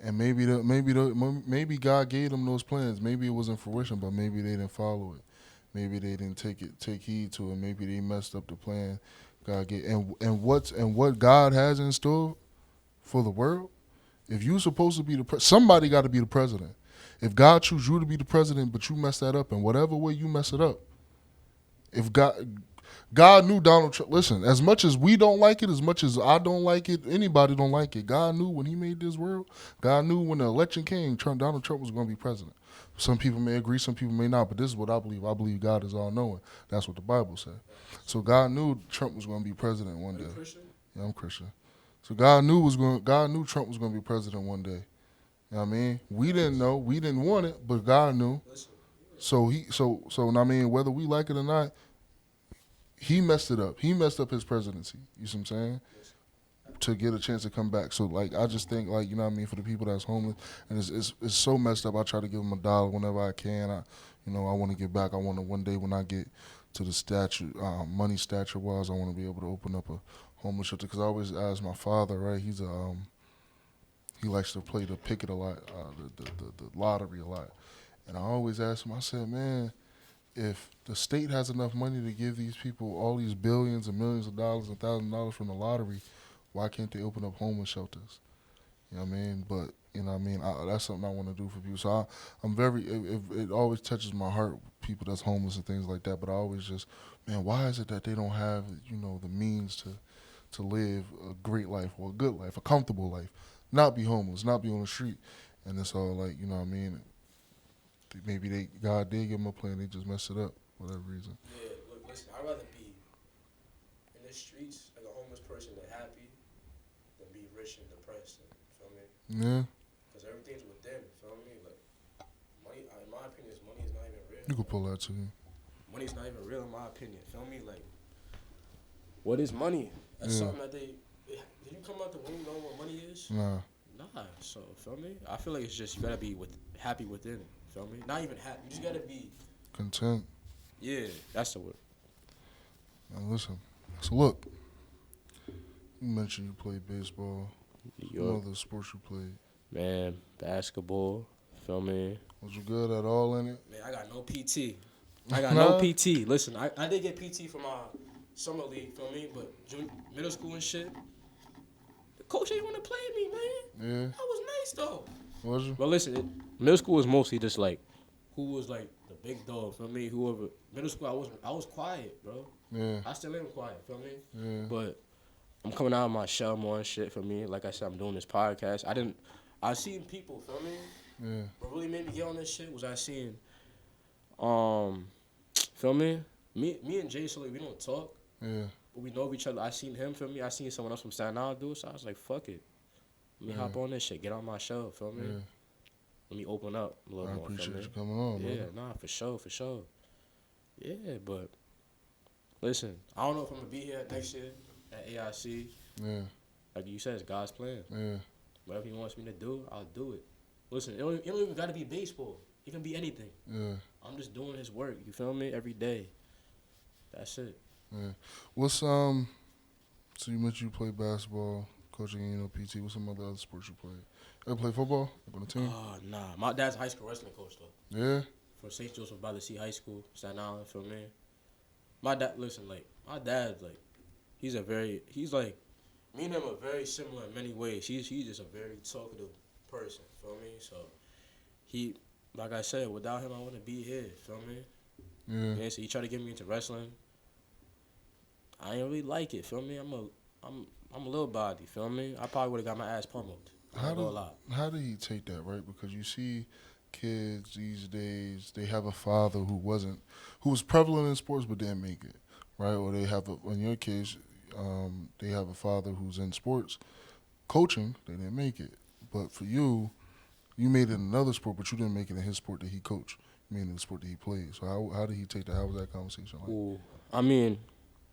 And maybe God gave them those plans. Maybe it was in fruition, but maybe they didn't follow it. Maybe they didn't take heed to it. Maybe they messed up the plan God gave. And what God has in store for the world. If you're supposed to be somebody got to be the president. If God choose you to be the president, but you mess that up in whatever way you mess it up, if God knew Donald Trump. Listen, as much as we don't like it, as much as I don't like it, anybody don't like it. God knew when He made this world. God knew when the election came, Donald Trump was going to be president. Some people may agree, some people may not, but this is what I believe. I believe God is all knowing. That's what the Bible said. So God knew Trump was going to be president one day. Are you Christian? Yeah, I'm Christian. So God knew Trump was going to be president one day. You know what I mean? We didn't know, we didn't want it, but God knew. So I mean, whether we like it or not, He messed it up. He messed up His presidency. You see what I'm saying? To get a chance to come back. So, like, I just think, like, you know what I mean, for the people that's homeless, and it's so messed up. I try to give them $1 whenever I can. I want to give back. I want to one day when I get to the money stature-wise, I want to be able to open up a homeless shelter. Because I always ask my father, right, he likes to play the picket a lot, the lottery a lot. And I always ask him, I said, man, if the state has enough money to give these people all these billions and millions of dollars and $1,000 from the lottery, why can't they open up homeless shelters? You know what I mean? But, you know what I mean? That's something I want to do for people. So I'm very, it always touches my heart, people that's homeless and things like that. But I always just, man, why is it that they don't have, the means to live a great life or a good life, a comfortable life, not be homeless, not be on the street? And it's all like, you know what I mean? Maybe God did give them a plan, they just messed it up for whatever reason. Yeah, look, listen, I'd rather be in the streets like a homeless person and happy than be rich and depressed. Feel me? Yeah. Because everything's within. Feel me? Like money, in my opinion, money is not even real. You can pull that too. Money's not even real in my opinion. Feel me? Like, what is money? That's something that did you come out the womb knowing what money is? Nah. So, feel me? I feel like it's just you gotta be happy within it. Feel me? Not even happy. You just gotta be content. Yeah, that's the word. Now listen. So look, you mentioned you played baseball. What other sports you played? Man, basketball. Feel me? Was you good at all in it? Man, I got no PT. I got no PT. Listen, I did get PT for my summer league. Feel me? But middle school and shit. The coach ain't want to play me, man. Yeah. That was nice though. Was you? But listen, middle school was mostly just like who was like the big dog. Feel me? Whoever. Middle school, I was quiet, bro. Yeah. I still am quiet. Feel me? Yeah. But I'm coming out of my shell more and shit. For me, like I said, I'm doing this podcast. I seen people. Feel me? Yeah. What really made me get on this shit was I seen, feel me? Me and Jay Saleem, we don't talk. Yeah. But we know each other. I seen him, feel me? I seen someone else from Staten Island do it, so I was like, fuck it. Let me hop on this shit. Get on my show, feel me? Yeah. Let me open up a little more, I appreciate feel me? you coming on, Yeah, brother. nah, for sure. Yeah, but listen, I don't know if I'm going to be here next year at AIC. Yeah. Like you said, it's God's plan. Yeah. Whatever He wants me to do, I'll do it. Listen, it don't even got to be baseball. It can be anything. Yeah. I'm just doing His work. You feel me? Every day. That's it. Yeah. What's So you mentioned you play basketball, coaching, PT. What's some other sports you play? Ever play football? On the team? Nah. My dad's a high school wrestling coach though. Yeah. For St. Joseph by the Sea High School, Staten Island. Feel me? My dad. Listen, like my dad, like he's like me and him are very similar in many ways. He's just a very talkative person. Feel me? So he, like I said, without him, I wouldn't be here. Feel me? Yeah. So he tried to get me into wrestling. I ain't really like it. Feel me? I'm a little body. Feel me? I probably would have got my ass pummeled. How did he take that, right? Because you see kids these days, they have a father who was prevalent in sports but didn't make it, right? Or they have in your case, they have a father who's in sports coaching, they didn't make it. But for you made it in another sport, but you didn't make it in his sport that he coached. You made it in the sport that he played. So how did he take that? How was that conversation like? Ooh. I mean,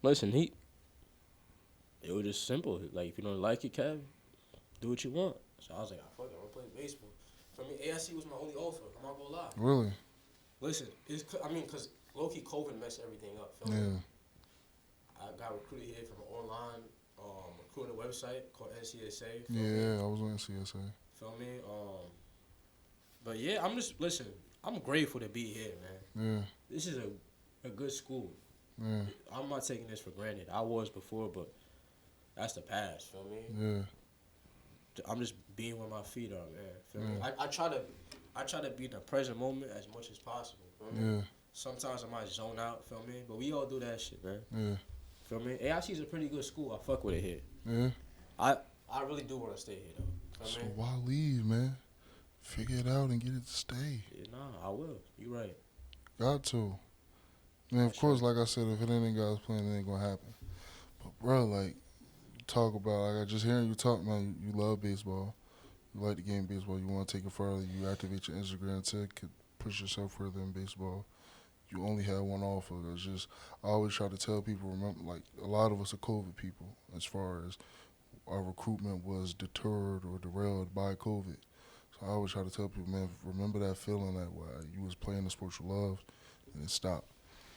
listen, it was just simple. Like, if you don't like it, Kev, do what you want. So I was like, fuck it, I'm gonna play baseball. For me, AIC was my only offer. I'm not gonna lie. Really? Listen, because low-key COVID messed everything up. Feel me? I got recruited here from an online recruiting website called NCSA. Yeah, I was on NCSA. Feel me? But yeah, I'm grateful to be here, man. Yeah. This is a good school. Yeah. I'm not taking this for granted. I was before, but that's the past. Feel me? Yeah. I'm just being where my feet are, man. Feel me? I try to I try to be in the present moment as much as possible. Feel me? Sometimes I might zone out. Feel me? But we all do that shit, man. Yeah. Feel me? AIC is a pretty good school. I fuck with it here. Yeah. I really do want to stay here though. So why leave, man? Figure it out and get it to stay. Yeah, nah, I will. You right. Got to. Man, of course, like I said, if it ain't in God's plan, it ain't gonna happen. But bro, like, talk about, like, I just hearing you talk, man. You love baseball. You like the game of baseball. You want to take it further. You activate your Instagram to push yourself further in baseball. You only had one offer. It's just, I always try to tell people, remember, like, a lot of us are COVID people as far as our recruitment was deterred or derailed by COVID. So I always try to tell people, man, remember that feeling that you was playing the sport you loved and it stopped.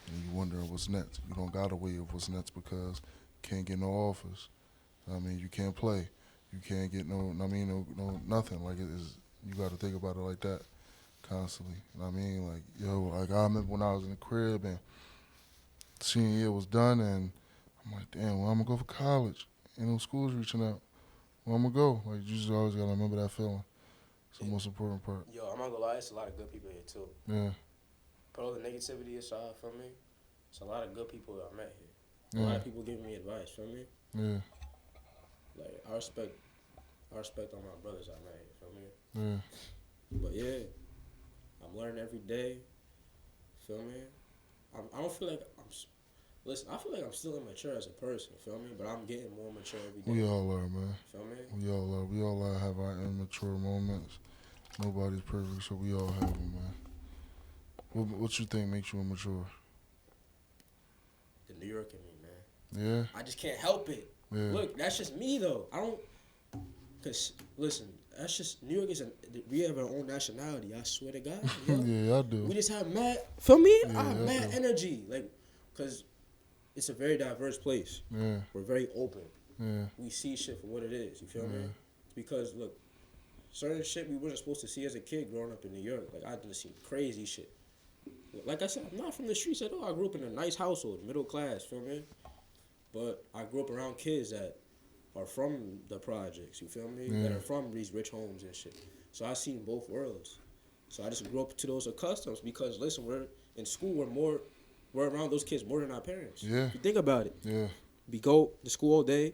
And you wondering what's next. You don't got a way of what's next because you can't get no offers. I mean, you can't play. You can't get no nothing. Like, you got to think about it like that constantly. I mean, like, like I remember when I was in the crib and senior year was done and I'm like, damn, well, I'm going to go for college. Ain't no schools reaching out. Where I'm going to go? Like, you just always got to remember that feeling. It's the most important part. Yo, I'm not gonna lie, it's a lot of good people here too. Yeah. Put all the negativity aside from me, it's a lot of good people that I met here. A lot of people giving me advice, feel me? Yeah. Like, I respect all my brothers I met here, feel me? Yeah. But yeah, I'm learning every day, feel me? I don't feel like I feel like I'm still immature as a person, feel me? But I'm getting more mature every day. We all are, man. Feel me? We all have our immature moments. Nobody's perfect, so we all have them, man. What you think makes you immature? The New York in me, man. Yeah? I just can't help it. Yeah. Look, that's just me, though. Because, listen, that's just, New York we have our own nationality, I swear to God. Yeah, I do. We just have mad, feel me? Yeah, I have mad energy. Like, because it's a very diverse place. Yeah. We're very open. Yeah. We see shit for what it is, you feel me? Because, look, certain shit we wasn't supposed to see as a kid growing up in New York. Like, I just seen crazy shit. Like I said, I'm not from the streets at all. I grew up in a nice household, middle class, feel me? But I grew up around kids that are from the projects, you feel me? That are from these rich homes and shit. So I seen both worlds. So I just grew up to those customs because, listen, we're in school, we're around those kids more than our parents. Yeah. If you think about it. Yeah. We go to school all day.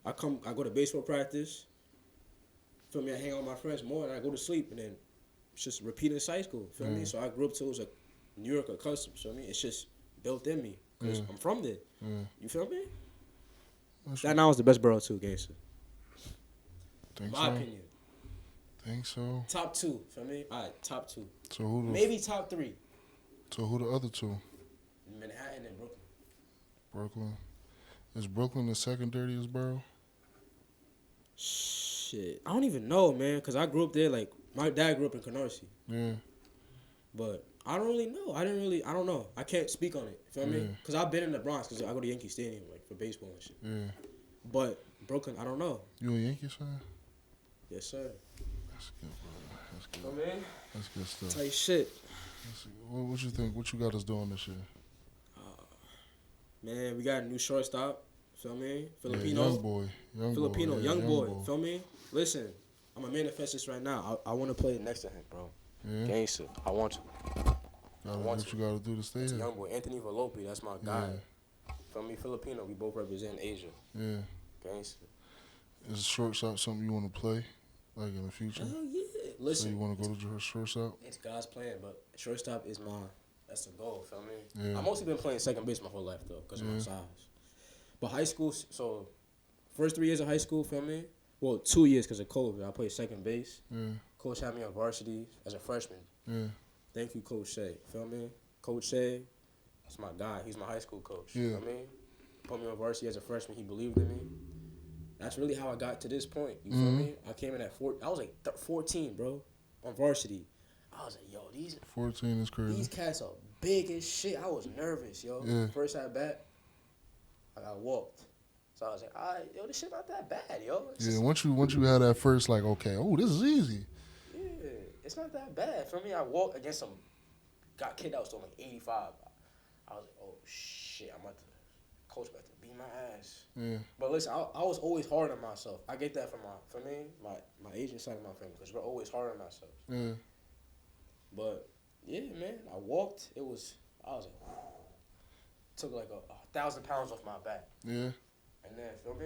I go to baseball practice. Feel me? I hang out with my friends more, and I go to sleep, and then it's just repeating cycle. Feel me? So I grew up to those New York customs. Feel me? It's just built in me because I'm from there. You feel me? That now is the best borough too, gangster. Think My so? opinion. Think so? Top 2. Feel me? All right, top 2. So who? Maybe top 3. So who the other two? Manhattan and Brooklyn. Brooklyn. Is Brooklyn the second dirtiest borough? Shit, I don't even know, man, because I grew up there. Like, my dad grew up in Canarsie. Yeah. But I don't really know. I don't know. I can't speak on it. Feel me? Because I've been in the Bronx because I go to Yankee Stadium, like, for baseball and shit. Yeah. But Brooklyn, I don't know. You a Yankees fan? Yes, sir. That's good, bro. That's good. Oh, man. That's good stuff. Tight shit. What you think? What you got us doing this year? Man, we got a new shortstop. Feel me? Filipino. Yeah, young boy. Feel me? Listen, I'm going to manifest this right now. I want to play next to him, bro. Yeah. Gangster. I want to. What you got to do to stay here? Young boy. Anthony Volpe, that's my guy. Feel me? Filipino. We both represent Asia. Yeah. Gangster. Is shortstop something you want to play, like in the future? Hell yeah. Listen. So you want to go to shortstop? It's God's plan, but shortstop is that's the goal, feel me? Yeah. I've mostly been playing second base my whole life, though, because of my size. But high school, so first 3 years of high school, feel me? Well, 2 years because of COVID. I played second base. Yeah. Coach had me on varsity as a freshman. Yeah. Thank you, Coach Shea. Feel me? Coach Shea, that's my guy. He's my high school coach. Yeah. You know what I mean? Put me on varsity as a freshman. He believed in me. That's really how I got to this point. You feel me? I came in at I was like 14, bro, on varsity. I was like, yo, 14 is crazy. These cats are big as shit. I was nervous, yo. Yeah. First at bat, I got walked. So I was like, all right, yo, this shit not that bad, yo. Once you had that first, like, okay, this is easy. Yeah, it's not that bad. For me, I walked against some kid that was throwing like 85. I was like, oh, shit, coach about to beat my ass. Yeah. But listen, I was always hard on myself. I get that from my agent side of my family because we're always hard on ourselves. Yeah. But yeah, man, I walked. I was like, took like 1,000 pounds off my back. Yeah. And then feel me?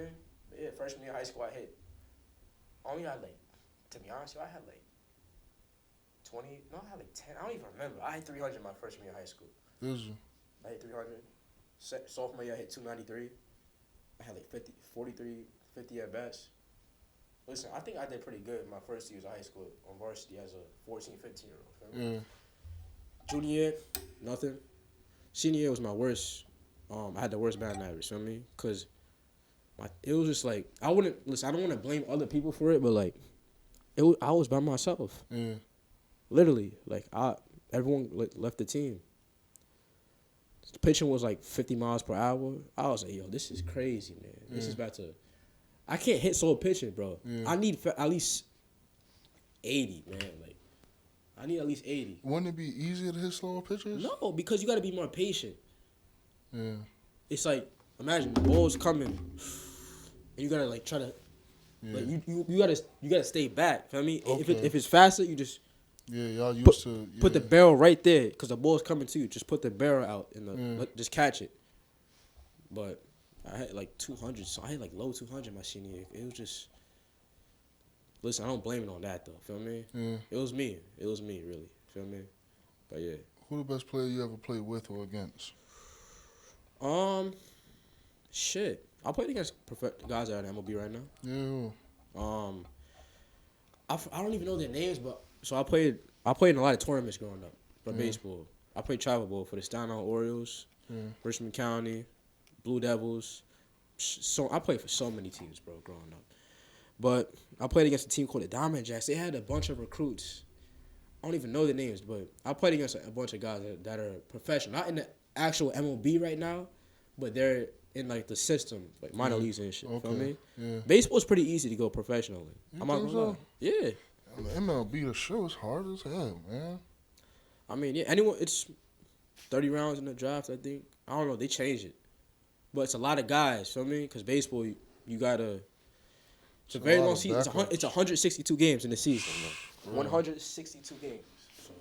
Yeah, freshman year of high school, I had like, to be honest, I had like 20. No, I had like 10. I don't even remember. I had 300 my freshman year of high school. Did you? I hit 300. Sophomore year, I hit 293. I had like 50 at bats. Listen, I think I did pretty good in my first years of high school on varsity as a 14, 15-year-old. Yeah. Junior year, nothing. Senior year was my worst. I had the worst batting average, feel me? Because it was just like, I don't want to blame other people for it, but like, I was by myself. Yeah. Literally. Like, everyone left the team. The pitching was like 50 miles per hour. I was like, yo, this is crazy, man. This is about to... I can't hit slow pitching, bro. Yeah. I need at least 80, man. Like, I need at least 80. Wouldn't it be easier to hit slower pitches? No, because you got to be more patient. Yeah. It's like, imagine the ball's coming, and you gotta like try to, like you gotta stay back. Feel me? Okay. If it's faster, you just y'all used to put the barrel right there because the ball's coming to you. Just put the barrel out and just catch it. But I had like 200, so I had like low 200 my senior year. It was just, listen, I don't blame it on that though. Feel me? Yeah. It was me, really. Feel me? But yeah. Who the best player you ever played with or against? Shit. I played against guys that are in MLB right now. Yeah. I don't even know their names, but so I played in a lot of tournaments growing up for baseball. I played travel ball for the Staten Island Orioles, Richmond County, Blue Devils. So I played for so many teams, bro, growing up. But I played against a team called the Diamond Jacks. They had a bunch of recruits. I don't even know their names, but I played against a bunch of guys that are professional, not in the actual MLB right now, but they're in like the system, like minor leagues and shit. Okay. Feel me? Yeah. Baseball's pretty easy to go professional in. You I'm not think gonna lie. so? Yeah. The MLB, the show is hard as hell, man. I mean, yeah, it's 30 rounds in the draft, I think. I don't know, they changed it. But it's a lot of guys, feel me? Because baseball, you gotta... It's a very long season. It's 162 games in the season. 162 games. So,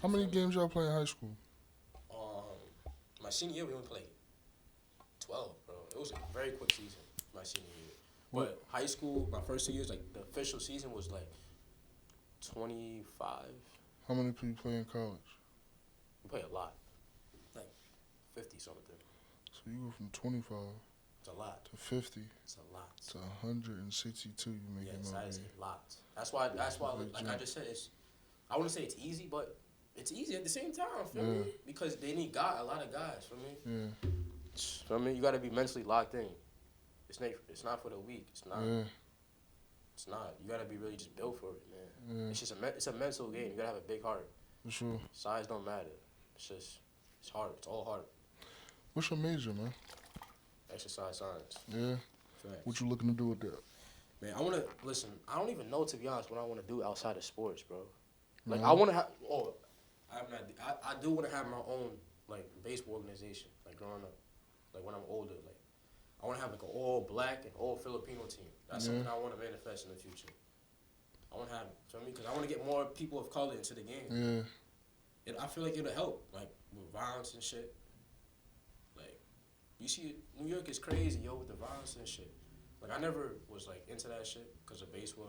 how many games y'all play in high school? My senior year, we only played 12, bro. It was a very quick season, my senior year. But high school, my first 2 years, like, the official season was, like, 25. How many people play in college? We play a lot. Like, 50-something. So you go from 25 It's a lot. to 50 It's a lot. to 162 you make Yes, MLB. that is a lot. That's why, like I just said, I wouldn't say it's easy, but it's easy at the same time, feel me? Because they need a lot of guys, feel me? Yeah. Feel me? You got to be mentally locked in. It's not for the weak. It's not. Yeah. It's not. You got to be really just built for it, man. Yeah. It's just it's a mental game. You got to have a big heart. For sure. Size don't matter. It's hard. It's all hard. What's your major, man? Exercise science. Yeah. Facts. What you looking to do with that? Man, I want to listen. I don't even know, to be honest, what I want to do outside of sports, bro. Like, Mhm. I want to have. Oh, I do want to have my own like baseball organization. Like growing up, like when I'm older, like I want to have like an all black and all Filipino team. That's something I want to manifest in the future. I want to have, feel me? Because I want to get more people of color into the game. Yeah. I feel like it'll help, like with violence and shit. Like, you see, New York is crazy, yo, with the violence and shit. Like, I never was like into that shit because of baseball,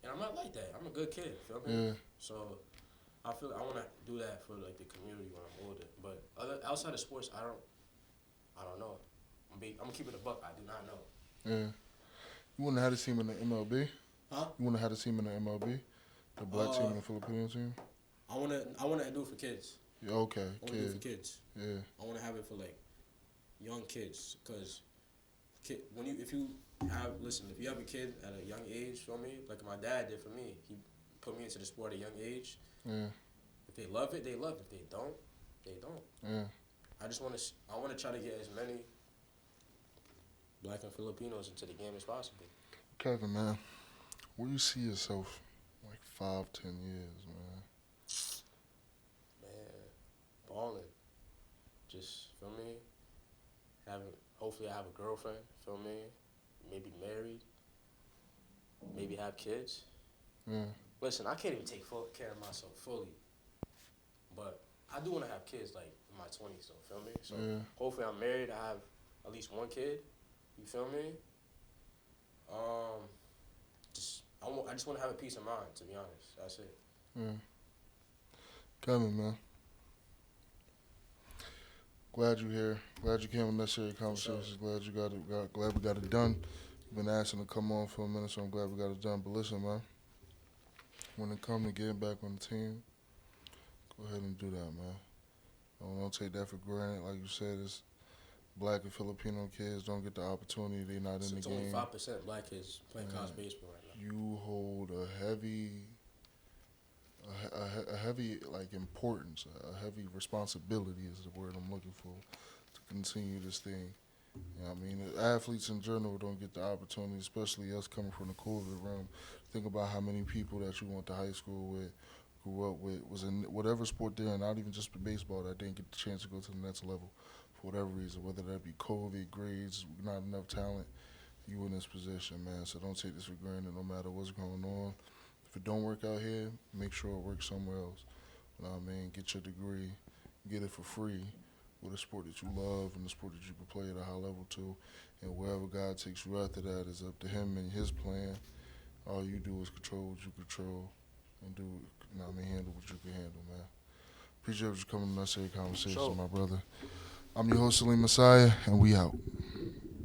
and I'm not like that. I'm a good kid, feel me? Yeah. So, I feel I want to do that for like the community when I'm older. But outside of sports, I don't know. I'm gonna keep it a buck. I do not know. Yeah. You want to have a team in the MLB? Huh? You want to have a team in the MLB? The black team and the Filipino team? I wanna do it for kids. Yeah, okay. I wanna do it for kids. Yeah. I wanna have it for like young kids, cause if you have a kid at a young age, feel me? Like my dad did for me. He put me into the sport at a young age. Yeah. If they love it, they love it. If they don't, they don't. Yeah. I wanna try to get as many black and Filipinos into the game as possible. Kevin, man, where do you see yourself like 5-10 years, man? Man, balling. Just, feel me? Hopefully I have a girlfriend, feel me? Maybe married. Maybe have kids. Yeah. Listen, I can't even take full care of myself fully, but I do want to have kids like in my 20s. So feel me? So hopefully I'm married. I have at least one kid. You feel me? I just want to have a peace of mind. To be honest, that's it. Yeah. Coming, man. Glad you're here. Glad you came on necessary conversations. Glad you got it. Glad we got it done. You've been asking to come on for a minute, so I'm glad we got it done. But listen, man. When it comes to getting back on the team, go ahead and do that, man. Don't take that for granted. Like you said, it's black and Filipino kids don't get the opportunity. They're not in the game. It's only 5% black kids playing college baseball right now. You hold a heavy like importance, a heavy responsibility is the word I'm looking for, to continue this thing. You know what I mean? Athletes in general don't get the opportunity, especially us coming from the COVID realm. Think about how many people that you went to high school with, grew up with, was in whatever sport they're in, not even just baseball, that didn't get the chance to go to the next level for whatever reason, whether that be COVID, grades, not enough talent. You in this position, man. So don't take this for granted no matter what's going on. If it don't work out here, make sure it works somewhere else. You know what I mean? Get your degree, get it for free with a sport that you love and a sport that you can play at a high level too. And wherever God takes you after that is up to him and his plan. All you do is control what you control and do, you know what I mean, handle what you can handle, man. Appreciate you coming to Necessary Conversation, my brother. I'm your host, Saleem Messiah, and we out.